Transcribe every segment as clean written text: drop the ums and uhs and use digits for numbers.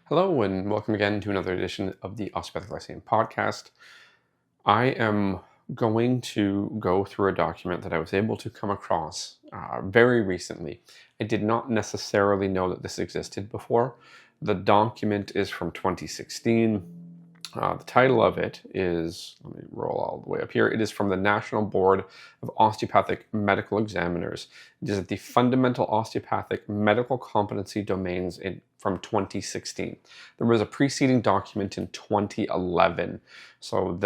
Hello and welcome again to another edition of the Osteopathic Lyceum podcast. I am going to go through a document that I was able to come across very recently. I did not necessarily know that this existed before. The document is from 2016. The title of it is, let me roll all the way up here. It is from the National Board of Osteopathic Medical Examiners. It is the Fundamental Osteopathic Medical Competency Domains from 2016. There was a preceding document in 2011. So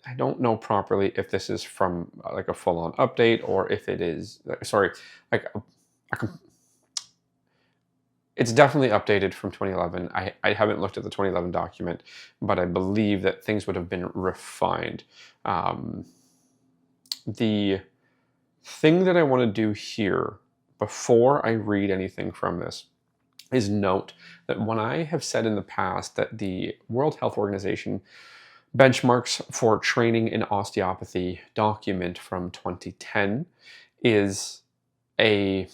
I don't know properly if this is from like a full-on update or if it is, it's definitely updated from 2011. I haven't looked at the 2011 document, but I believe that things would have been refined. The thing that I want to do here before I read anything from this is note that when I have said in the past that the World Health Organization benchmarks for training in osteopathy document from 2010 was a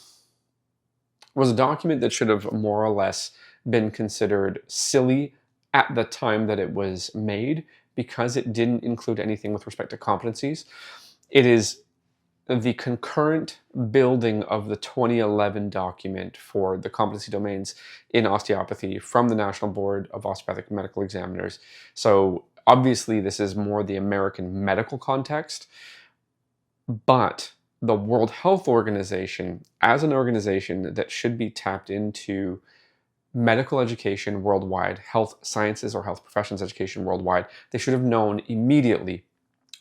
document that should have more or less been considered silly at the time that it was made because it didn't include anything with respect to competencies. It is the concurrent building of the 2011 document for the competency domains in osteopathy from the National Board of Osteopathic Medical Examiners. So obviously this is more the American medical context, but the World Health Organization, as an organization that should be tapped into medical education worldwide, health sciences or health professions education worldwide, they should have known immediately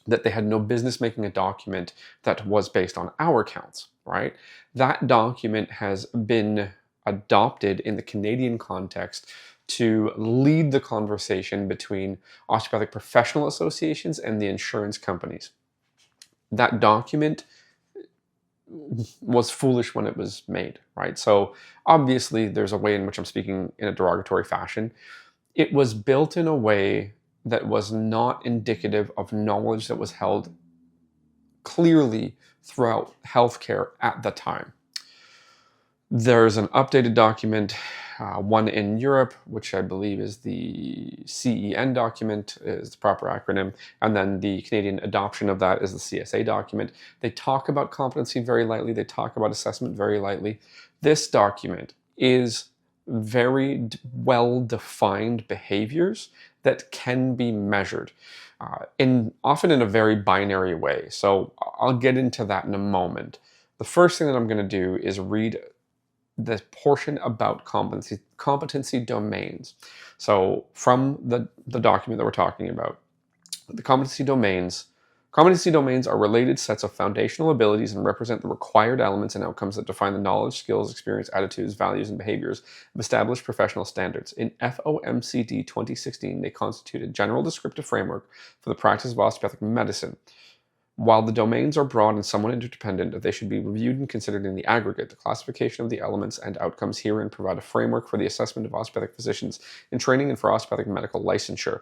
that they had no business making a document that was based on our counts, right? That document has been adopted in the Canadian context to lead the conversation between osteopathic professional associations and the insurance companies. That document was foolish when it was made, right? So obviously there's a way in which I'm speaking in a derogatory fashion. It was built in a way that was not indicative of knowledge that was held clearly throughout healthcare at the time. There's an updated document, one in Europe, which I believe is the CEN document, is the proper acronym, and then the Canadian adoption of that is the CSA document. They talk about competency very lightly, they talk about assessment very lightly. This document is very well-defined behaviors that can be measured, often in a very binary way. So I'll get into that in a moment. The first thing that I'm going to do is read the portion about competency domains. So from the document that we're talking about, the competency domains are related sets of foundational abilities and represent the required elements and outcomes that define the knowledge, skills, experience, attitudes, values, and behaviors of established professional standards. In FOMCD 2016, they constitute a general descriptive framework for the practice of osteopathic medicine. While the domains are broad and somewhat interdependent, they should be reviewed and considered in the aggregate. The classification of the elements and outcomes herein provide a framework for the assessment of osteopathic physicians in training and for osteopathic medical licensure.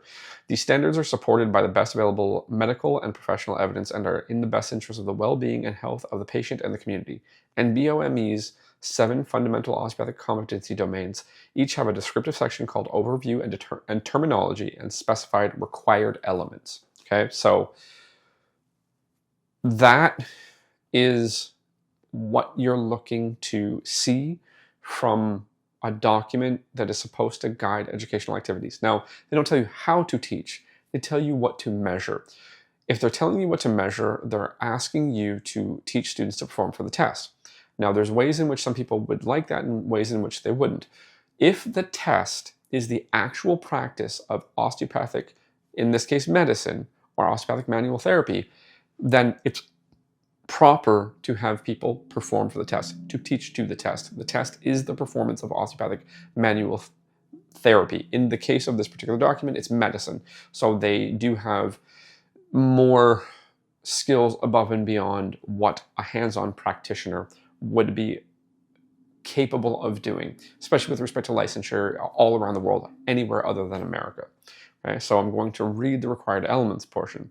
These standards are supported by the best available medical and professional evidence and are in the best interest of the well-being and health of the patient and the community. NBOME's 7 fundamental osteopathic competency domains each have a descriptive section called Overview and Terminology and specified required elements. Okay, so that is what you're looking to see from a document that is supposed to guide educational activities. Now, they don't tell you how to teach, they tell you what to measure. If they're telling you what to measure, they're asking you to teach students to perform for the test. Now, there's ways in which some people would like that and ways in which they wouldn't. If the test is the actual practice of osteopathic, in this case medicine, or osteopathic manual therapy, then it's proper to have people perform for the test, to teach to the test. The test is the performance of osteopathic manual therapy. In the case of this particular document, it's medicine. So they do have more skills above and beyond what a hands-on practitioner would be capable of doing, especially with respect to licensure all around the world, anywhere other than America. Okay, so I'm going to read the required elements portion.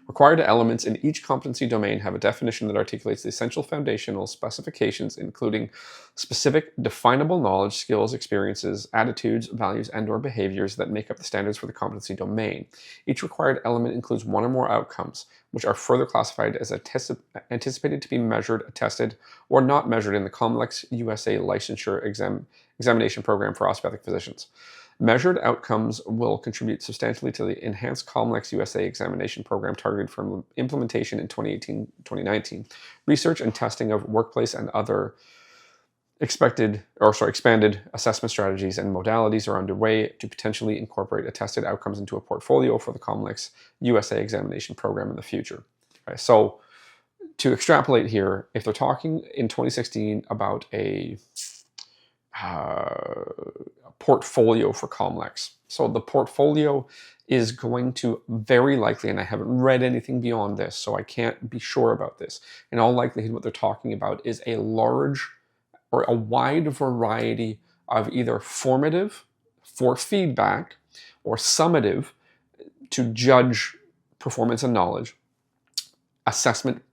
Required elements in each competency domain have a definition that articulates the essential foundational specifications, including specific definable knowledge, skills, experiences, attitudes, values, and/or behaviors that make up the standards for the competency domain. Each required element includes one or more outcomes, which are further classified as anticipated to be measured, attested, or not measured in the COMLEX USA licensure examination program for osteopathic physicians. Measured outcomes will contribute substantially to the enhanced COMLEX USA examination program targeted for implementation in 2018-2019. Research and testing of workplace and other expanded assessment strategies and modalities are underway to potentially incorporate attested outcomes into a portfolio for the COMLEX USA examination program in the future. Okay, so to extrapolate here, if they're talking in 2016 about a portfolio for COMLEX. So the portfolio is going to very likely, and I haven't read anything beyond this, so I can't be sure about this. In all likelihood, what they're talking about is a large or a wide variety of either formative for feedback or summative to judge performance and knowledge, assessment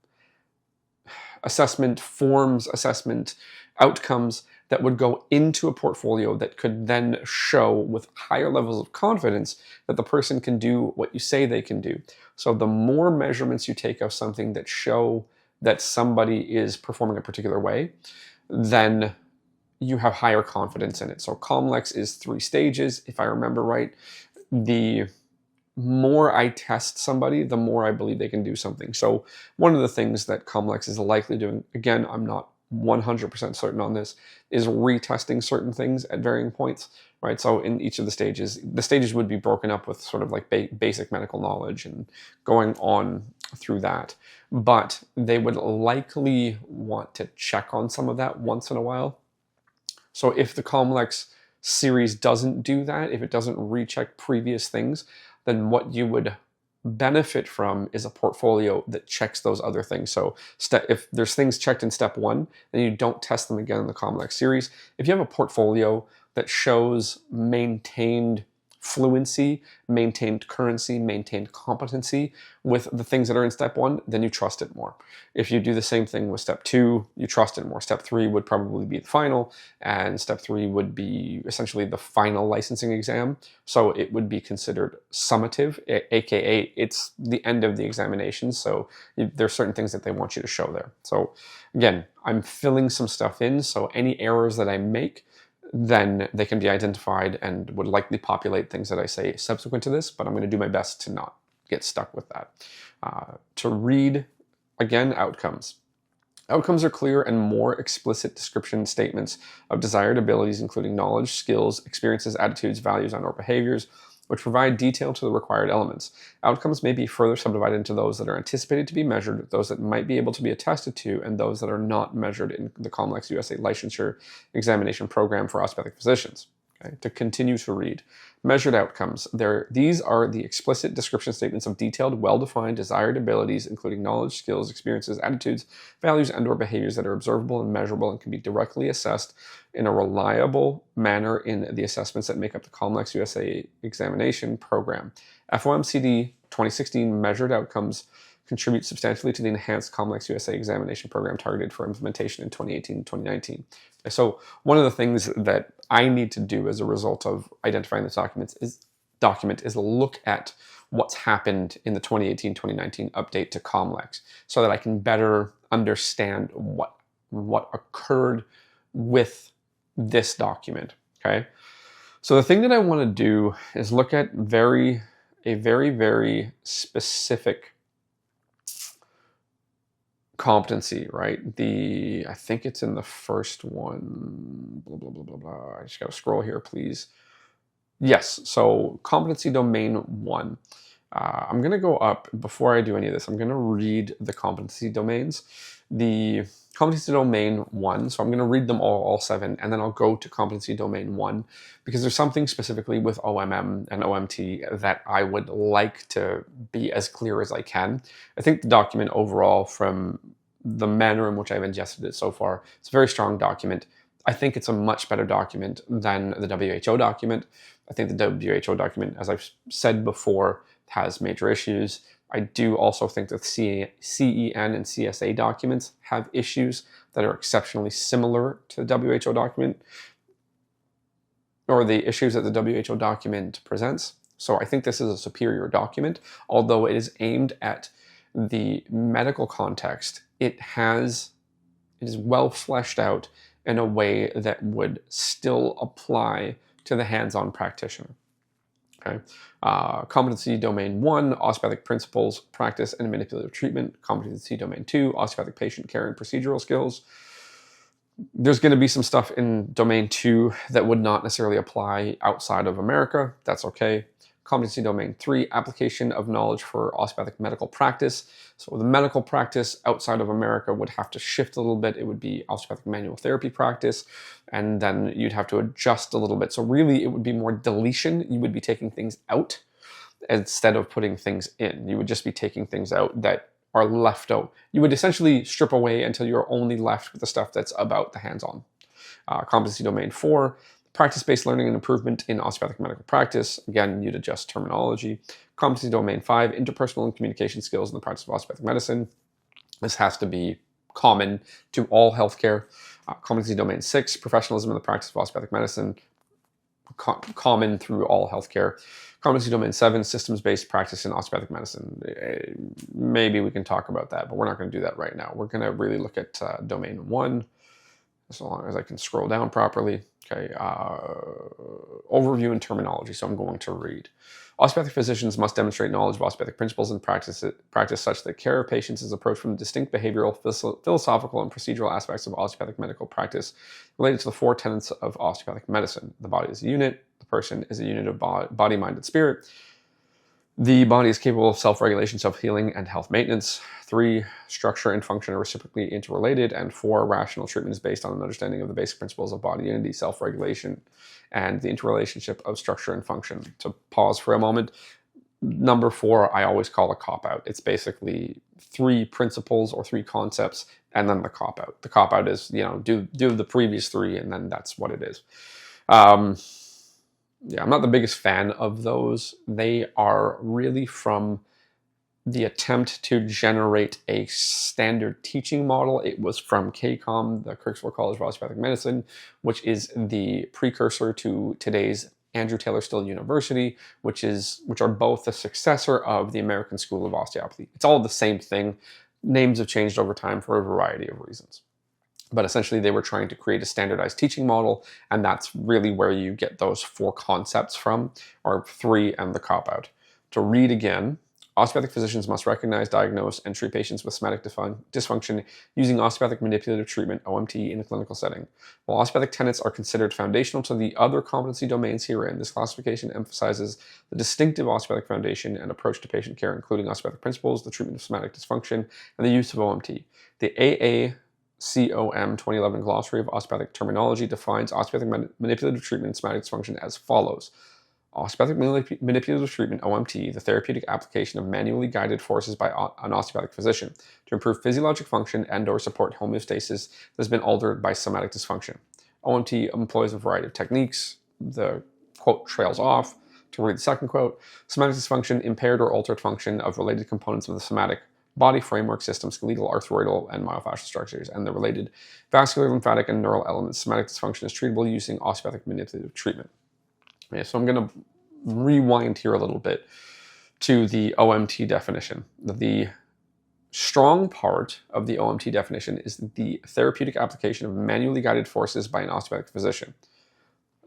forms, assessment outcomes that would go into a portfolio that could then show with higher levels of confidence that the person can do what you say they can do. So the more measurements you take of something that show that somebody is performing a particular way, then you have higher confidence in it. So COMLEX is 3 stages, if I remember right. The more I test somebody, the more I believe they can do something. So one of the things that COMLEX is likely doing, again, I'm not 100% certain on this, is retesting certain things at varying points, right? So in each of the stages would be broken up with sort of like basic medical knowledge and going on through that. But they would likely want to check on some of that once in a while. So if the COMLEX series doesn't do that, if it doesn't recheck previous things, then what you would benefit from is a portfolio that checks those other things. So if there's things checked in step 1, then you don't test them again in the COMLEX series. If you have a portfolio that shows maintained fluency, maintained currency, maintained competency with the things that are in step 1, then you trust it more. If you do the same thing with step 2, you trust it more. Step 3 would probably be the final, and step 3 would be essentially the final licensing exam. So it would be considered summative, aka it's the end of the examination. So there's certain things that they want you to show there. So again, I'm filling some stuff in, so any errors that I make, then they can be identified and would likely populate things that I say subsequent to this, but I'm going to do my best to not get stuck with that. To read, again, outcomes. Outcomes are clear and more explicit description statements of desired abilities, including knowledge, skills, experiences, attitudes, values, and/or behaviors, which provide detail to the required elements. Outcomes may be further subdivided into those that are anticipated to be measured, those that might be able to be attested to, and those that are not measured in the COMLEX USA licensure examination program for osteopathic physicians. Okay. To continue to read. Measured outcomes. These are the explicit description statements of detailed, well-defined, desired abilities, including knowledge, skills, experiences, attitudes, values, and/or behaviors that are observable and measurable and can be directly assessed in a reliable manner in the assessments that make up the COMLEX USA examination program. FOMCD 2016 measured outcomes contribute substantially to the enhanced COMLEX USA examination program targeted for implementation in 2018-2019. So one of the things that I need to do as a result of identifying this document is look at what's happened in the 2018-2019 update to COMLEX so that I can better understand what occurred with this document, okay? So the thing that I want to do is look at a very, very specific competency, right? I think it's in the first one, blah, blah, blah, blah, blah. I just got to scroll here, please. Yes, so competency domain 1. I'm going to go up, before I do any of this, I'm going to read the competency domains. The competency domain 1, so I'm going to read them all 7, and then I'll go to competency domain 1, because there's something specifically with OMM and OMT that I would like to be as clear as I can. I think the document overall, from the manner in which I've ingested it so far, it's a very strong document. I think it's a much better document than the WHO document. I think the WHO document, as I've said before, has major issues. I do also think that CEN and CSA documents have issues that are exceptionally similar to the WHO document, or the issues that the WHO document presents. So I think this is a superior document, although it is aimed at the medical context. It is well fleshed out in a way that would still apply to the hands-on practitioner. Okay. Competency domain 1, osteopathic principles, practice, and manipulative treatment. Competency domain 2, osteopathic patient care and procedural skills. There's going to be some stuff in domain 2 that would not necessarily apply outside of America. That's okay. Competency domain 3, application of knowledge for osteopathic medical practice. So the medical practice outside of America would have to shift a little bit. It would be osteopathic manual therapy practice, and then you'd have to adjust a little bit. So really it would be more deletion. You would be taking things out instead of putting things in. You would just be taking things out that are left out. You would essentially strip away until you're only left with the stuff that's about the hands-on. Competency domain 4, practice-based learning and improvement in osteopathic medical practice. Again, you'd adjust terminology. Competency domain 5, interpersonal and communication skills in the practice of osteopathic medicine. This has to be common to all healthcare. Competency domain 6, professionalism in the practice of osteopathic medicine. Common through all healthcare. Competency domain 7, systems-based practice in osteopathic medicine. Maybe we can talk about that, but we're not going to do that right now. We're going to really look at domain 1, as long as I can scroll down properly. Okay, overview and terminology. So I'm going to read. Osteopathic physicians must demonstrate knowledge of osteopathic principles and practice such that care of patients is approached from distinct behavioral, philosophical, and procedural aspects of osteopathic medical practice related to the 4 tenets of osteopathic medicine. The body is a unit. The person is a unit of body, mind, and spirit. The body is capable of self-regulation, self-healing, and health maintenance. 3, structure and function are reciprocally interrelated. And 4, rational treatment is based on an understanding of the basic principles of body unity, self-regulation, and the interrelationship of structure and function. To pause for a moment, number 4, I always call a cop-out. It's basically 3 principles or 3 concepts, and then the cop-out. The cop-out is, do the previous 3, and then that's what it is. Yeah, I'm not the biggest fan of those. They are really from the attempt to generate a standard teaching model. It was from KCOM, the Kirksville College of Osteopathic Medicine, which is the precursor to today's Andrew Taylor Still University, which are both the successor of the American School of Osteopathy. It's all the same thing. Names have changed over time for a variety of reasons. But essentially, they were trying to create a standardized teaching model, and that's really where you get those 4 concepts from, or 3 and the cop-out. To read again, osteopathic physicians must recognize, diagnose, and treat patients with somatic dysfunction using osteopathic manipulative treatment, OMT, in a clinical setting. While osteopathic tenets are considered foundational to the other competency domains herein, this classification emphasizes the distinctive osteopathic foundation and approach to patient care, including osteopathic principles, the treatment of somatic dysfunction, and the use of OMT. The AACOM 2011 Glossary of Osteopathic Terminology defines osteopathic manipulative treatment and somatic dysfunction as follows. Osteopathic manipulative treatment, OMT, the therapeutic application of manually guided forces by an osteopathic physician to improve physiologic function and/or support homeostasis that has been altered by somatic dysfunction. OMT employs a variety of techniques. The quote trails off. To read the second quote, somatic dysfunction, impaired or altered function of related components of the somatic body framework system, skeletal, arthroidal, and myofascial structures, and the related vascular, lymphatic, and neural elements. Somatic dysfunction is treatable using osteopathic manipulative treatment. Okay, so I'm going to rewind here a little bit to the OMT definition. The strong part of the OMT definition is the therapeutic application of manually guided forces by an osteopathic physician.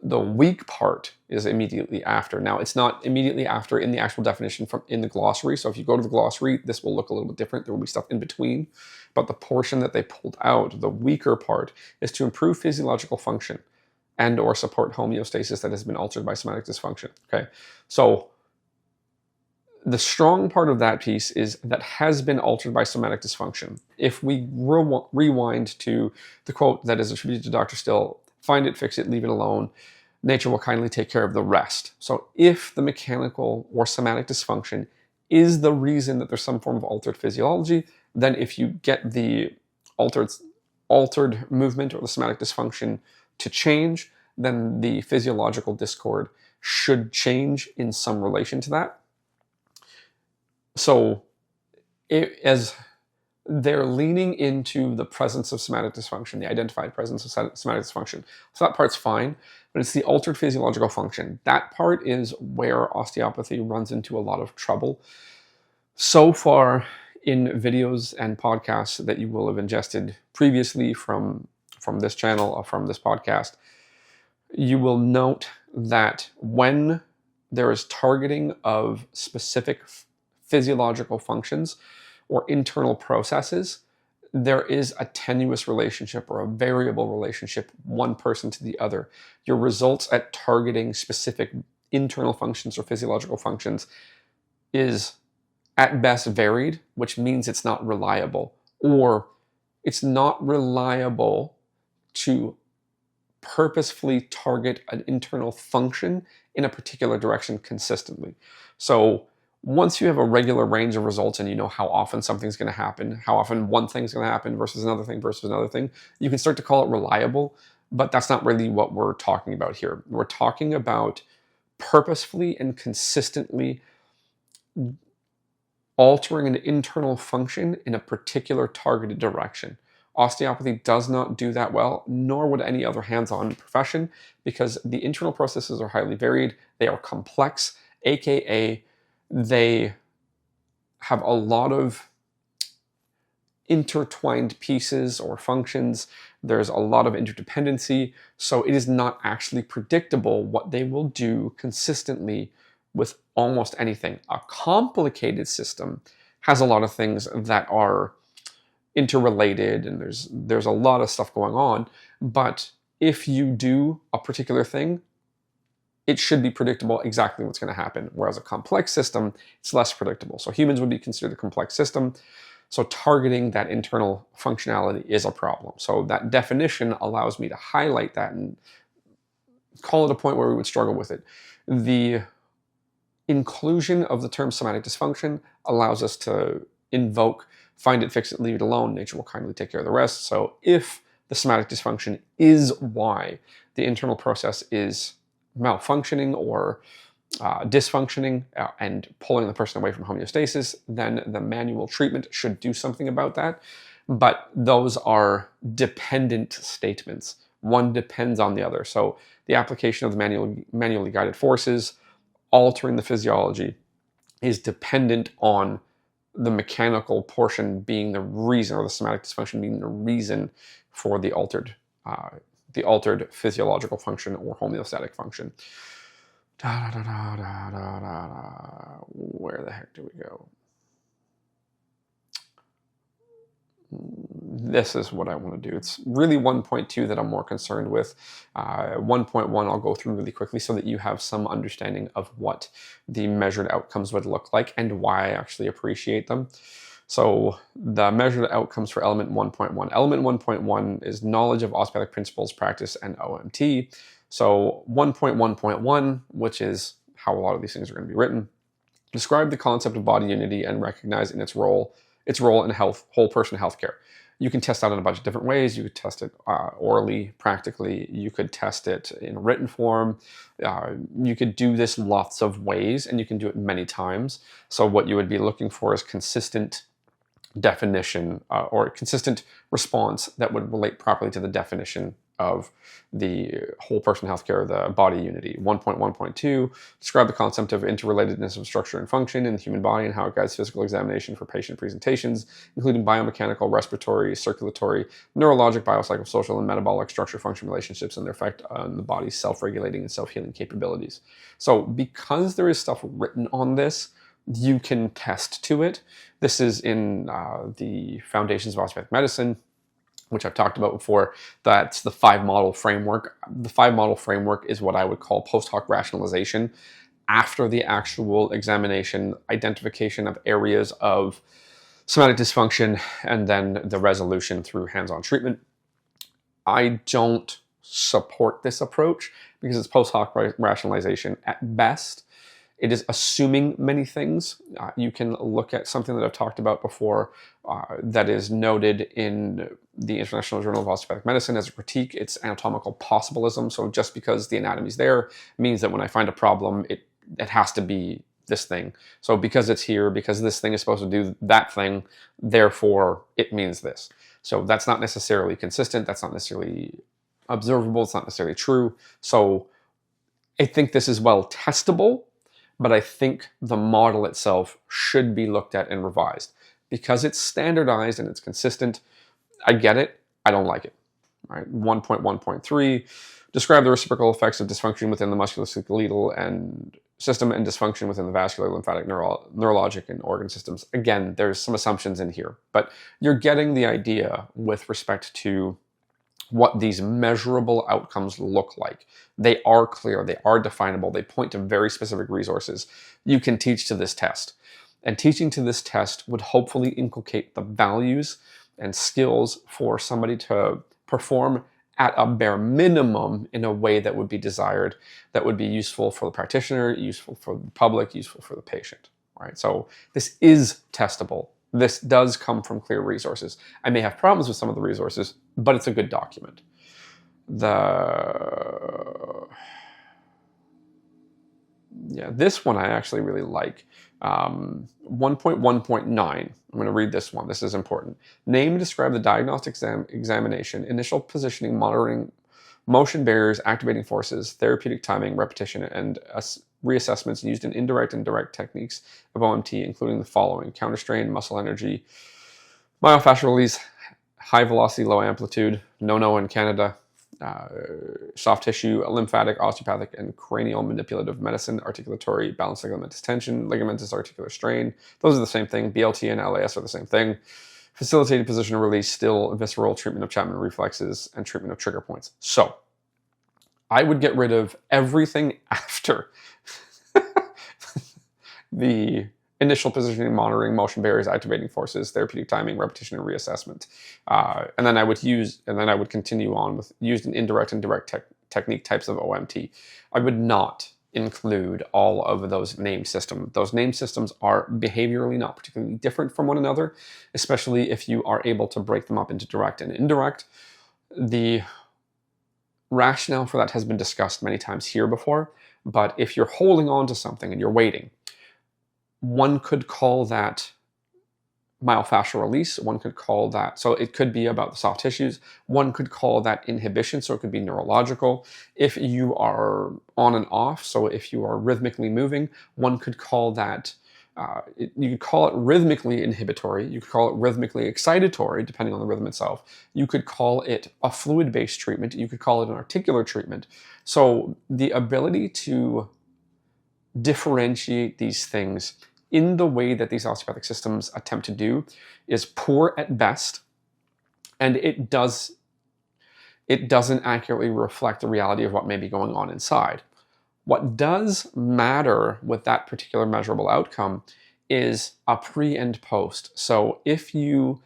The weak part is immediately after. Now, it's not immediately after in the actual definition in the glossary. So if you go to the glossary, this will look a little bit different. There will be stuff in between. But the portion that they pulled out, the weaker part, is to improve physiological function and or support homeostasis that has been altered by somatic dysfunction. Okay, so the strong part of that piece is that has been altered by somatic dysfunction. If we rewind to the quote that is attributed to Dr. Still, find it, fix it, leave it alone. Nature will kindly take care of the rest. So if the mechanical or somatic dysfunction is the reason that there's some form of altered physiology, then if you get the altered movement or the somatic dysfunction to change, then the physiological discord should change in some relation to that. So as they're leaning into the presence of somatic dysfunction, the identified presence of somatic dysfunction. So that part's fine, but it's the altered physiological function. That part is where osteopathy runs into a lot of trouble. So far in videos and podcasts that you will have ingested previously from this channel or from this podcast, you will note that when there is targeting of specific physiological functions or internal processes, there is a tenuous relationship or a variable relationship, one person to the other. Your results at targeting specific internal functions or physiological functions is at best varied, which means it's not reliable, or it's not reliable to purposefully target an internal function in a particular direction consistently. So once you have a regular range of results and you know how often something's going to happen, how often one thing's going to happen versus another thing, you can start to call it reliable, but that's not really what we're talking about here. We're talking about purposefully and consistently altering an internal function in a particular targeted direction. Osteopathy does not do that well, nor would any other hands-on profession, because the internal processes are highly varied, they are complex, aka they have a lot of intertwined pieces or functions. There's a lot of interdependency, so it is not actually predictable what they will do consistently with almost anything. A complicated system has a lot of things that are interrelated, and there's a lot of stuff going on, but if you do a particular thing, it should be predictable exactly what's going to happen, whereas a complex system, it's less predictable. So humans would be considered a complex system, so targeting that internal functionality is a problem. So that definition allows me to highlight that and call it a point where we would struggle with it. The inclusion of the term somatic dysfunction allows us to invoke find it, fix it, leave it alone. Nature will kindly take care of the rest. So if the somatic dysfunction is why the internal process is malfunctioning or dysfunctioning and pulling the person away from homeostasis, then the manual treatment should do something about that. But those are dependent statements. One depends on the other. So the application of the manually guided forces, altering the physiology, is dependent on the mechanical portion being the reason, or the somatic dysfunction being the reason for the altered physiological function or homeostatic function. Where the heck do we go? This is what I want to do. It's really 1.2 that I'm more concerned with. 1.1 I'll go through really quickly so that you have some understanding of what the measured outcomes would look like and why I actually appreciate them. So the measured outcomes for element 1.1. Element 1.1 is knowledge of osteopathic principles, practice, and OMT. So 1.1.1, which is how a lot of these things are going to be written, describe the concept of body unity and recognize in its role in whole person healthcare. You can test out in a bunch of different ways. You could test it orally, practically. You could test it in written form. You could do this lots of ways, and you can do it many times. So what you would be looking for is consistent definition or consistent response that would relate properly to the definition of the whole person healthcare, the body unity. 1.1.2, describe the concept of interrelatedness of structure and function in the human body and how it guides physical examination for patient presentations, including biomechanical, respiratory, circulatory, neurologic, biopsychosocial, and metabolic structure-function relationships and their effect on the body's self-regulating and self-healing capabilities. So because there is stuff written on this, you can test to it. This is in the Foundations of Osteopathic Medicine, which I've talked about before. That's the 5-model framework. The 5-model framework is what I would call post hoc rationalization after the actual examination, identification of areas of somatic dysfunction, and then the resolution through hands-on treatment. I don't support this approach because it's post hoc rationalization at best. It is assuming many things. You can look at something that I've talked about before that is noted in the International Journal of Osteopathic Medicine as a critique. It's anatomical possibilism. So just because the anatomy's there means that when I find a problem, it has to be this thing. So because it's here, because this thing is supposed to do that thing, therefore it means this. So that's not necessarily consistent. That's not necessarily observable. It's not necessarily true. So I think this is well testable, but I think the model itself should be looked at and revised. Because it's standardized and it's consistent, I get it. I don't like it. Right? 1.1.3, describe the reciprocal effects of dysfunction within the musculoskeletal and system and dysfunction within the vascular, lymphatic, neurologic, and organ systems. Again, there's some assumptions in here, but you're getting the idea with respect to what these measurable outcomes look like. They are clear, they are definable, they point to very specific resources. You can teach to this test. And teaching to this test would hopefully inculcate the values and skills for somebody to perform at a bare minimum in a way that would be desired, that would be useful for the practitioner, useful for the public, useful for the patient, right? So this is testable. This does come from clear resources. I may have problems with some of the resources, but it's a good document. This one I actually really like. 1.1.9. I'm going to read this one. This is important. Name and describe the diagnostic examination, initial positioning, monitoring, motion barriers, activating forces, therapeutic timing, repetition, and reassessments used in indirect and direct techniques of OMT, including the following: counterstrain, muscle energy, myofascial release, high velocity, low amplitude, no in Canada, soft tissue, lymphatic, osteopathic, and cranial manipulative medicine, articulatory, balanced ligamentous tension, ligamentous articular strain. Those are the same thing. BLT and LAS are the same thing. Facilitated position of release, still, visceral, treatment of Chapman reflexes, and treatment of trigger points. So I would get rid of everything after the initial positioning, monitoring, motion barriers, activating forces, therapeutic timing, repetition, and reassessment. And then I would continue on with used in indirect and direct technique types of OMT. I would not include all of those named systems. Those named systems are behaviorally not particularly different from one another, especially if you are able to break them up into direct and indirect. The rationale for that has been discussed many times here before, but if you're holding on to something and you're waiting, one could call that myofascial release. One could call that, so it could be about the soft tissues. One could call that inhibition, so it could be neurological. If you are on and off, so if you are rhythmically moving, one could call that, you could call it rhythmically inhibitory. You could call it rhythmically excitatory, depending on the rhythm itself. You could call it a fluid-based treatment. You could call it an articular treatment. So the ability to differentiate these things in the way that these osteopathic systems attempt to do is poor at best, and it doesn't accurately reflect the reality of what may be going on inside. What does matter with that particular measurable outcome is a pre and post. So if you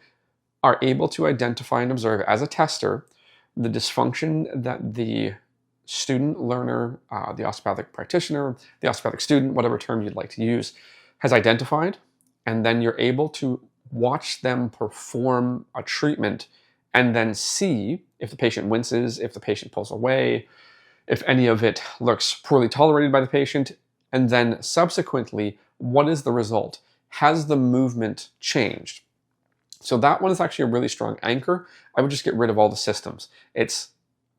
are able to identify and observe as a tester the dysfunction that the student, learner, the osteopathic practitioner, the osteopathic student, whatever term you'd like to use, has identified, and then you're able to watch them perform a treatment and then see if the patient winces, if the patient pulls away, if any of it looks poorly tolerated by the patient, and then subsequently, what is the result? Has the movement changed? So that one is actually a really strong anchor. I would just get rid of all the systems. It's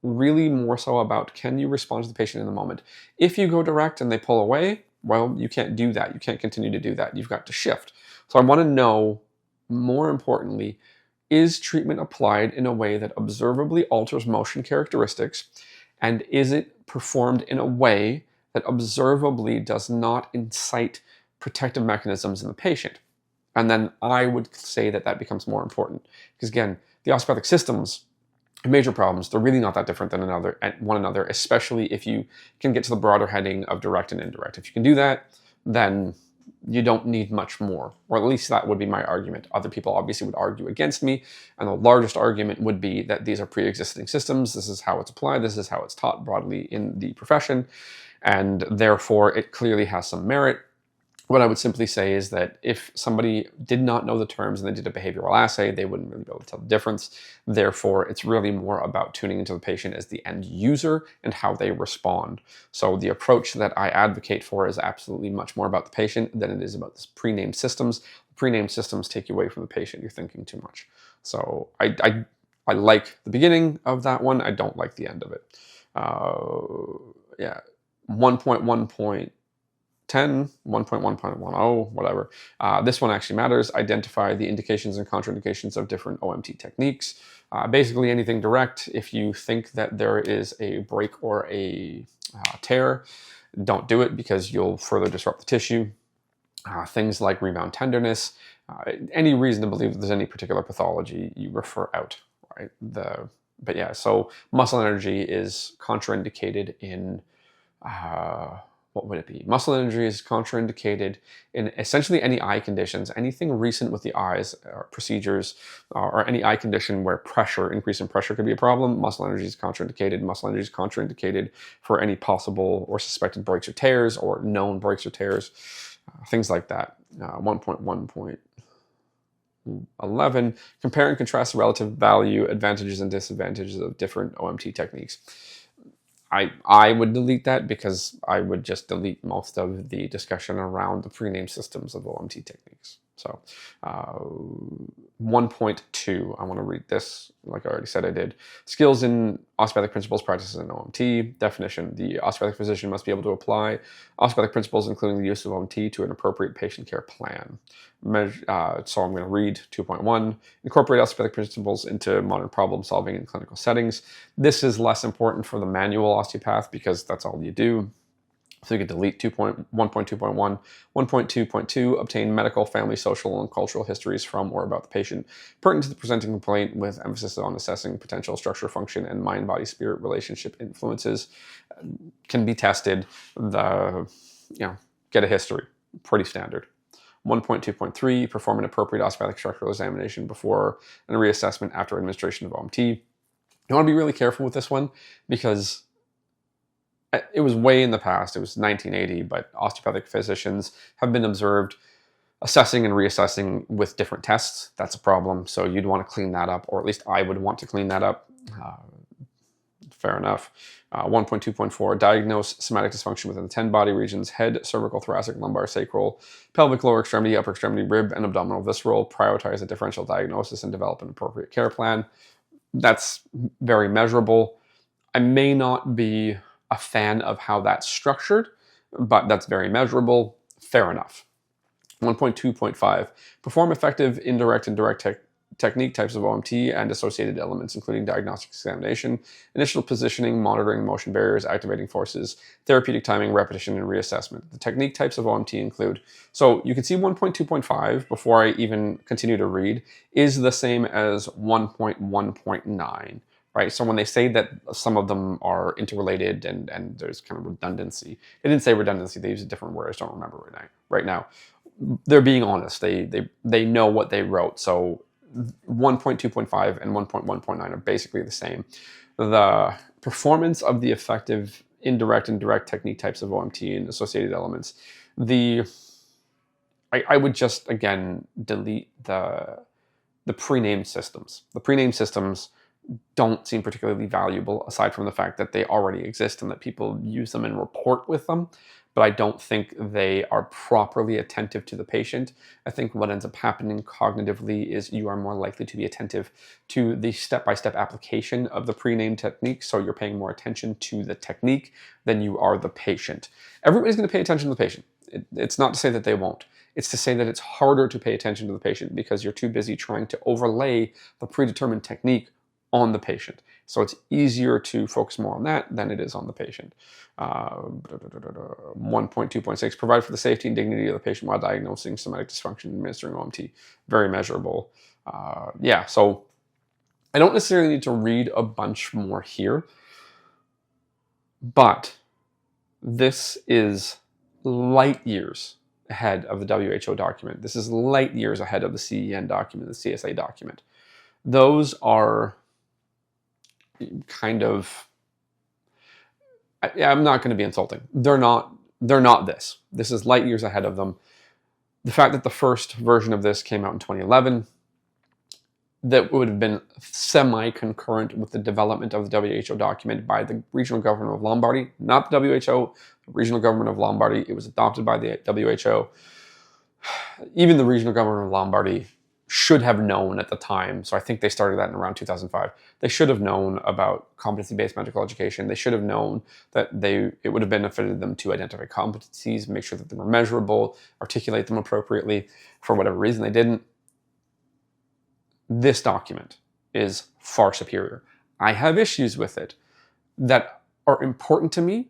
really more so about, can you respond to the patient in the moment? If you go direct and they pull away, well, you can't do that. You can't continue to do that. You've got to shift. So I want to know, more importantly, is treatment applied in a way that observably alters motion characteristics? And is it performed in a way that observably does not incite protective mechanisms in the patient? And then I would say that that becomes more important. Because again, the osteopathic systems, major problems, they're really not that different than one another, especially if you can get to the broader heading of direct and indirect. If you can do that, then you don't need much more, or at least that would be my argument. Other people obviously would argue against me, and the largest argument would be that these are pre-existing systems, this is how it's applied, this is how it's taught broadly in the profession, and therefore it clearly has some merit. What I would simply say is that if somebody did not know the terms and they did a behavioral assay, they wouldn't really be able to tell the difference. Therefore, it's really more about tuning into the patient as the end user and how they respond. So the approach that I advocate for is absolutely much more about the patient than it is about this pre-named systems. Pre-named systems take you away from the patient. You're thinking too much. So I like the beginning of that one. I don't like the end of it. Yeah, 1.1.10, 1.1.10, whatever. This one actually matters. Identify the indications and contraindications of different OMT techniques. Basically anything direct. If you think that there is a break or a tear, don't do it because you'll further disrupt the tissue. Things like rebound tenderness, any reason to believe that there's any particular pathology, you refer out, right? But yeah, so muscle energy is contraindicated in, what would it be? Muscle energy is contraindicated in essentially any eye conditions, anything recent with the eyes, or procedures, or any eye condition where increase in pressure could be a problem. Muscle energy is contraindicated. Muscle energy is contraindicated for any possible or suspected breaks or tears or known breaks or tears. Things like that. 1.1.11, compare and contrast the relative value, advantages and disadvantages of different OMT techniques. I would delete that because I would just delete most of the discussion around the pre-named systems of OMT techniques. So 1.2, I want to read this like I already said I did. Skills in osteopathic principles, practices in OMT. Definition: the osteopathic physician must be able to apply osteopathic principles, including the use of OMT, to an appropriate patient care plan. So I'm going to read 2.1. Incorporate osteopathic principles into modern problem solving in clinical settings. This is less important for the manual osteopath because that's all you do. So you can delete 1.2.1. 1.2.2, obtain medical, family, social, and cultural histories from or about the patient, pertinent to the presenting complaint with emphasis on assessing potential structure, function, and mind-body-spirit relationship influences. Can be tested. Get a history. Pretty standard. 1.2.3, perform an appropriate osteopathic structural examination before and reassessment after administration of OMT. You want to be really careful with this one because it was way in the past, it was 1980, but osteopathic physicians have been observed assessing and reassessing with different tests. That's a problem, so you'd want to clean that up, or at least I would want to clean that up. Fair enough. 1.2.4, diagnose somatic dysfunction within the 10 body regions: head, cervical, thoracic, lumbar, sacral, pelvic, lower extremity, upper extremity, rib, and abdominal visceral. Prioritize a differential diagnosis and develop an appropriate care plan. That's very measurable. I may not be a fan of how that's structured, but that's very measurable. Fair enough. 1.2.5, perform effective indirect and direct technique types of OMT and associated elements, including diagnostic examination, initial positioning, monitoring motion barriers, activating forces, therapeutic timing, repetition, and reassessment. The technique types of OMT include, so you can see 1.2.5, before I even continue to read, is the same as 1.1.9. Right, so when they say that some of them are interrelated and there's kind of redundancy, they didn't say redundancy. They used a different word. I just don't remember right now. They're being honest. They know what they wrote. So 1.2.5 and 1.1.9 are basically the same. The performance of the effective indirect and direct technique types of OMT and associated elements. I would just again delete the pre-named systems. The pre-named systems don't seem particularly valuable, aside from the fact that they already exist and that people use them and report with them. But I don't think they are properly attentive to the patient. I think what ends up happening cognitively is you are more likely to be attentive to the step-by-step application of the pre-named technique, so you're paying more attention to the technique than you are the patient. Everybody's going to pay attention to the patient. It's not to say that they won't. It's to say that it's harder to pay attention to the patient because you're too busy trying to overlay the predetermined technique on the patient. So it's easier to focus more on that than it is on the patient. 1.2.6, provide for the safety and dignity of the patient while diagnosing somatic dysfunction and administering OMT. Very measurable. So I don't necessarily need to read a bunch more here, but this is light years ahead of the WHO document. This is light years ahead of the CEN document, the CSA document. Those are kind of, I'm not going to be insulting. They're not this. This is light years ahead of them. The fact that the first version of this came out in 2011, that would have been semi-concurrent with the development of the WHO document by the regional government of Lombardy, not the WHO, the regional government of Lombardy. It was adopted by the WHO. Even the regional government of Lombardy should have known at the time, so I think they started that in around 2005. They should have known about competency-based medical education. They should have known that it would have benefited them to identify competencies, make sure that they were measurable, articulate them appropriately. For whatever reason, they didn't. This document is far superior. I have issues with it that are important to me,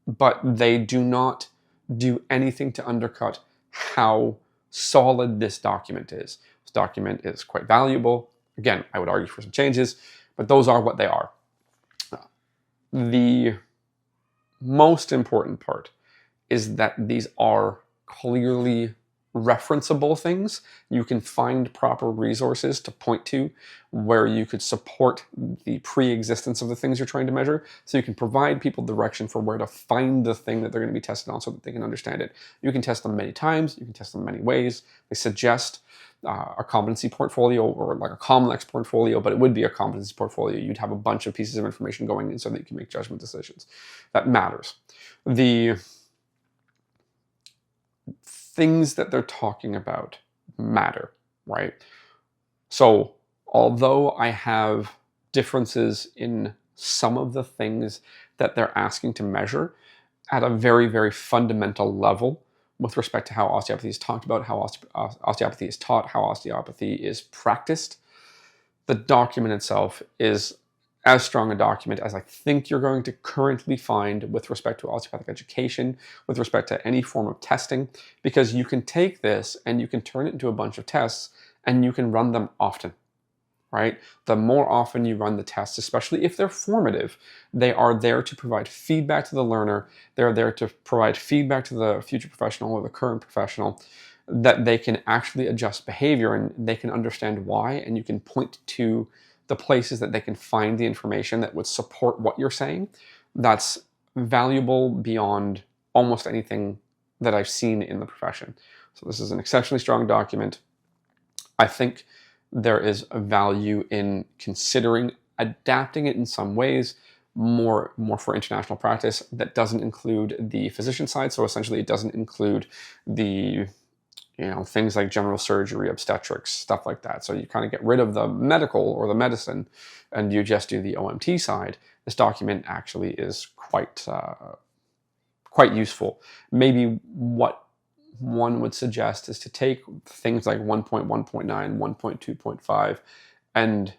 but they do not do anything to undercut how solid this document is. This document is quite valuable. Again, I would argue for some changes, but those are what they are. The most important part is that these are clearly referenceable things. You can find proper resources to point to where you could support the pre-existence of the things you're trying to measure, so you can provide people direction for where to find the thing that they're going to be tested on so that they can understand it. You can test them many times, you can test them many ways. They suggest a competency portfolio or like a complex portfolio, but it would be a competency portfolio. You'd have a bunch of pieces of information going in so that you can make judgment decisions. That matters. The things that they're talking about matter, right? So although I have differences in some of the things that they're asking to measure at a very, very fundamental level with respect to how osteopathy is talked about, how osteopathy is taught, how osteopathy is practiced, the document itself is as strong a document as I think you're going to currently find with respect to osteopathic education, with respect to any form of testing, because you can take this and you can turn it into a bunch of tests and you can run them often, right? The more often you run the tests, especially if they're formative, they are there to provide feedback to the learner. They're there to provide feedback to the future professional or the current professional, that they can actually adjust behavior and they can understand why, and you can point to the places that they can find the information that would support what you're saying. That's valuable beyond almost anything that I've seen in the profession. So this is an exceptionally strong document. I think there is a value in considering adapting it in some ways, more for international practice that doesn't include the physician side. So essentially it doesn't include the things like general surgery, obstetrics, stuff like that. So you kind of get rid of the medical or the medicine and you just do the OMT side. This document actually is quite useful. Maybe what one would suggest is to take things like 1.1.9, 1.2.5 and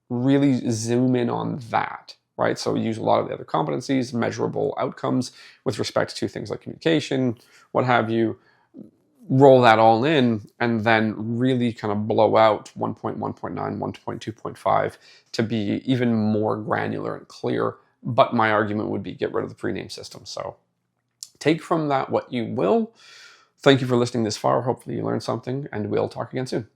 really zoom in on that, right? So use a lot of the other competencies, measurable outcomes with respect to things like communication, what have you. Roll that all in and then really kind of blow out 1.1.9, 1.2.5 to be even more granular and clear. But my argument would be get rid of the pre-name system. So take from that what you will. Thank you for listening this far. Hopefully you learned something and we'll talk again soon.